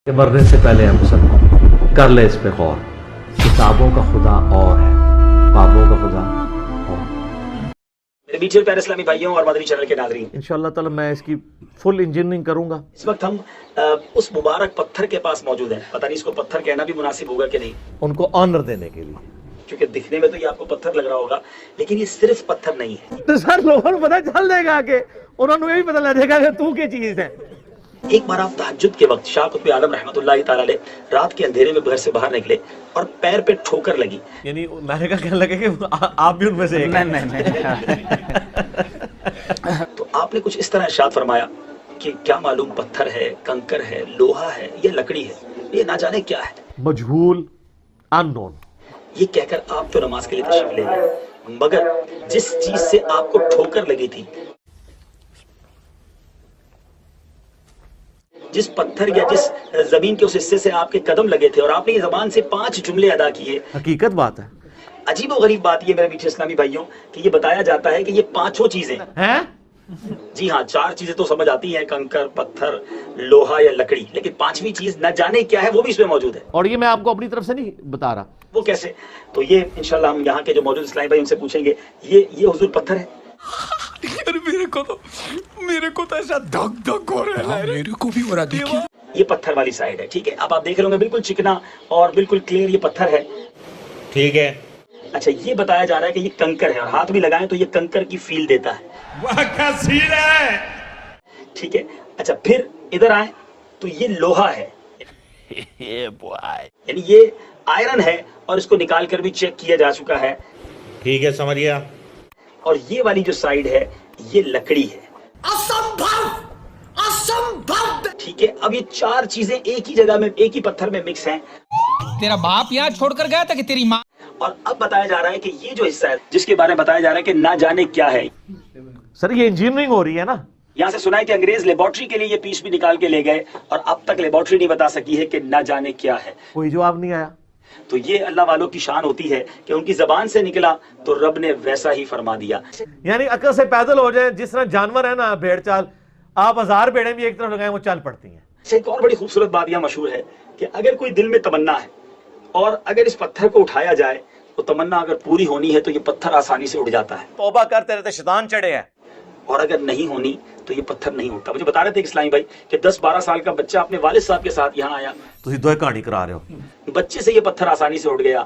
کہ مرنے سے پہلے ہے مسلمان، کر لے اس پہ غور، کتابوں کا خدا اور ہے، بابوں کا خدا اور۔ میرے میٹھے اور پیارے اسلامی بھائیوں اور مدنی چینل کے ناظرین، انشاءاللہ تعالی میں اس کی فل انجینئرنگ کروں گا۔ اس وقت ہم اس مبارک پتھر کے پاس موجود ہیں۔ پتہ نہیں اس کو پتھر کہنا بھی مناسب ہوگا کہ نہیں، ان کو آنر دینے کے لیے، کیونکہ دکھنے میں تو یہ آپ کو پتھر لگ رہا ہوگا، لیکن یہ صرف پتھر نہیں ہے۔ تو سر لوگوں کو پتہ چل جائے گا کہ انہوں نے بھی پتہ لگ جائے گا کہ تو کیا چیز ہے۔ ایک بار آپ تہجد کے وقت شاہ قطب عالم رحمۃ اللہ تعالی علیہ رات کے اندھیرے میں گھر سے باہر نکلے اور پیر پہ ٹھوکر لگی۔ یعنی میں نے کہا کہنے لگے کہ آپ بھی ان میں سے ایک ہیں۔ تو آپ نے کچھ اس طرح ارشاد فرمایا کہ کیا معلوم پتھر ہے، کنکر ہے، لوہا ہے یا لکڑی ہے، یہ نہ جانے کیا ہے، مجہول، ان نون۔ یہ کہہ کر آپ تو نماز کے لیے تشریف لے گئے، مگر جس چیز سے آپ کو ٹھوکر لگی تھی، جس پتھر یا جس زمین کے اس حصے سے آپ کے قدم لگے تھے اور آپ نے یہ زبان سے 5 جملے ادا کیے۔ حقیقت بات ہے۔ عجیب و غریب بات یہ میرے میٹھے اسلامی بھائیوں کہ یہ بتایا جاتا ہے کہ یہ 5 چیزیں ہیں؟ جی ہاں، 4 چیزیں تو سمجھ آتی ہیں، کنکر، پتھر، لوہا یا لکڑی، لیکن 5ویں چیز نہ جانے کیا ہے وہ بھی اس میں موجود ہے۔ اور یہ میں آپ کو اپنی طرف سے نہیں بتا رہا۔ وہ کیسے؟ تو یہ انشاءاللہ ہم یہاں کے جو موجود اسلامی بھائی ان سے پوچھیں گے، یہ حضور پتھر ہے؟ میرے کو تو ایسا دھک دھک ہو رہا ہے، میرے کو بھی ہو رہا۔ دیکھیے یہ پتھر والی سائڈ ہے، ٹھیک ہے، اب آپ دیکھ رہے ہوں گے بالکل چکنا اور بالکل کلیئر یہ پتھر ہے، ٹھیک ہے۔ اچھا یہ بتایا جا رہا ہے کہ یہ کنکر ہے، اور ہاتھ بھی لگائیں تو یہ کنکر کی فیل دیتا ہے، واہ کیا سین ہے۔ ٹھیک ہے۔ اچھا پھر ادھر آئیں تو یہ لوہا ہے، یعنی یہ آئرن ہے اور اس کو نکال کر بھی چیک کیا جا چکا ہے، ٹھیک ہے، سمجھ گیا۔ اور یہ والی جو سائڈ ہے یہ لکڑی ہے، ٹھیک ہے۔ اب یہ 4 چیزیں ایک ہی جگہ میں، ایک ہی پتھر میں مکس ہیں، تیرا باپ یہاں چھوڑ کر گیا تھا کہ تیری ماں؟ اور اب بتایا جا رہا ہے کہ یہ جو حصہ ہے جس کے بارے میں بتایا جا رہا ہے کہ نہ جانے کیا ہے۔ سر یہ انجینئرنگ ہو رہی ہے نا۔ یہاں سے سنا ہے کہ انگریز لیبارٹری کے لیے یہ پیس بھی نکال کے لے گئے اور اب تک لیبارٹری نہیں بتا سکی ہے کہ نہ جانے کیا ہے۔ کوئی جواب نہیں آیا۔ تو یہ اللہ والوں کی شان ہوتی ہے کہ ان کی زبان سے نکلا تو رب نے ویسا ہی فرما دیا۔ یعنی عقل سے پیدل ہو جائے، جس طرح جانور ہے نا بھیڑ چال، آپ 1000 بھیڑیں بھی ایک طرف لگائیں وہ چل پڑتی ہیں۔ ایک اور بڑی خوبصورت بات یہ مشہور ہے کہ اگر کوئی دل میں تمنا ہے اور اگر اس پتھر کو اٹھایا جائے تو تمنا اگر پوری ہونی ہے تو یہ پتھر آسانی سے اٹھ جاتا ہے، توبہ کرتے رہتے شیطان چڑھے ہیں، اور اگر نہیں ہونی تو یہ پتھر نہیں اٹھتا۔ مجھے بتا رہے تھے اسلامی بھائی کہ 10-12 سال کا بچہ اپنے والد صاحب کے ساتھ یہاں آیا، تسی دو کہانی کرا رہے ہو۔ بچے سے یہ پتھر آسانی سے اٹھ گیا،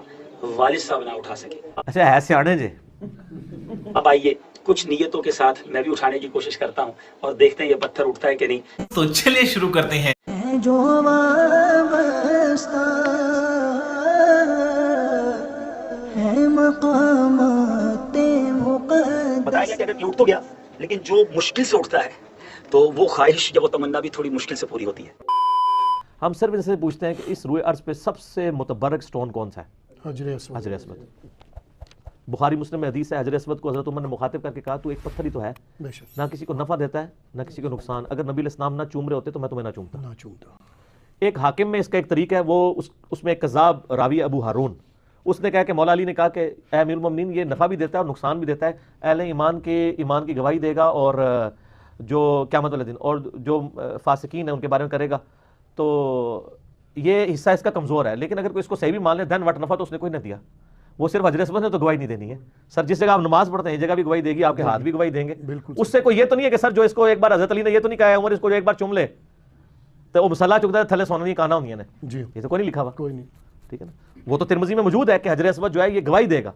والد صاحب نہ اٹھا سکے۔ اچھا ہے سیانے جے۔ اب آئیے کچھ نیتوں کے ساتھ میں بھی اٹھانے کی کوشش کرتا ہوں اور دیکھتے ہیں یہ پتھر اٹھتا ہے کہ نہیں۔ تو چلیے شروع کرتے ہیں۔ بتایا گیا کہ اگر یہ اٹھ تو گیا، لیکن جو مشکل سے اٹھتا ہے تو وہ خواہش یا وہ تمنا بھی تھوڑی مشکل سے پوری ہوتی ہے۔ ہم صرف ان سے پوچھتے ہیں کہ اس روئے ارض پہ سب سے متبرک سٹون کون سا ہے؟ حجر اسود۔ بخاری مسلم میں حدیث ہے، حجر اسود کو حضرت عمر نے مخاطب کر کے کہا تو ایک پتھر ہی تو ہے، نہ کسی کو نفع دیتا ہے نہ کسی کو نقصان، اگر نبی علیہ السلام نہ چوم رہے ہوتے تو میں تمہیں نہ چومتا۔ ایک حاکم میں اس کا ایک طریقہ ہے، وہ اس میں ایک کذاب راوی ابو ہارون، اس نے کہا کہ مولا علی نے کہا کہ اے امیر المومنین یہ نفع بھی دیتا ہے اور نقصان بھی دیتا ہے، اہل ایمان کی گواہی دے گا اور جو قیامت والے دن اور جو فاسقین ہیں ان کے بارے میں کرے گا، تو یہ حصہ اس کا کمزور ہے، لیکن اگر کوئی اس کو صحیح بھی مان لے دین وٹ نفع تو اس نے کوئی نہ دیا، وہ صرف حجر اسود نے تو گواہی نہیں دینی ہے۔ سر جس جگہ آپ نماز پڑھتے ہیں اس جگہ بھی گواہی دے گی، آپ کے ہاتھ بھی گواہی دیں گے، اس سے کوئی یہ تو نہیں ہے کہ سر جو اس کو ایک بار حضرت علی نے یہ تو نہیں کہا ہے عمر اس کو جو ایک بار چوم لے تو وہ مسلح چکتا ہے تھلے سونا نہیں کانا ہونی ہے، یہ تو کوئی نہیں لکھا ہوا، کوئی نہیں، ٹھیک ہے نا۔ وہ تو ترمذی میں موجود ہے کہ حجر اسود جو ہے یہ گواہی دے گا،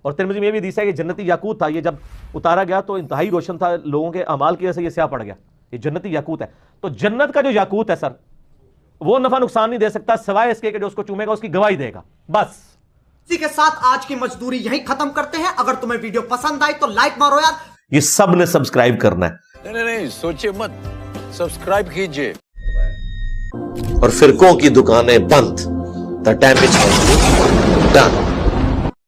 اور ترمذی میں یہ بھی حدیث ہے کہ جنتی یاقوت تھا، یہ جب اتارا گیا تو انتہائی روشن تھا، لوگوں کے اعمال کی وجہ سے یہ سیاہ پڑ گیا، یہ جنتی یاقوت ہے۔ تو جنت کا جو یاقوت ہے سر وہ نفع نقصان نہیں دے سکتا سوائے اس کے کہ جو اس کو چومے گا اس کی گواہی دے گا، بس۔ اسی کے ساتھ آج کی مزدوری یہیں ختم کرتے ہیں۔ اگر تمہیں ویڈیو پسند آئی تو لائک مارو یار۔ یہ سب نے سبسکرائب کرنا ہے، نہیں سوچے مت، سبسکرائب کیجئے۔ اور فرقوں کی دکانیں بند، the damage has been done۔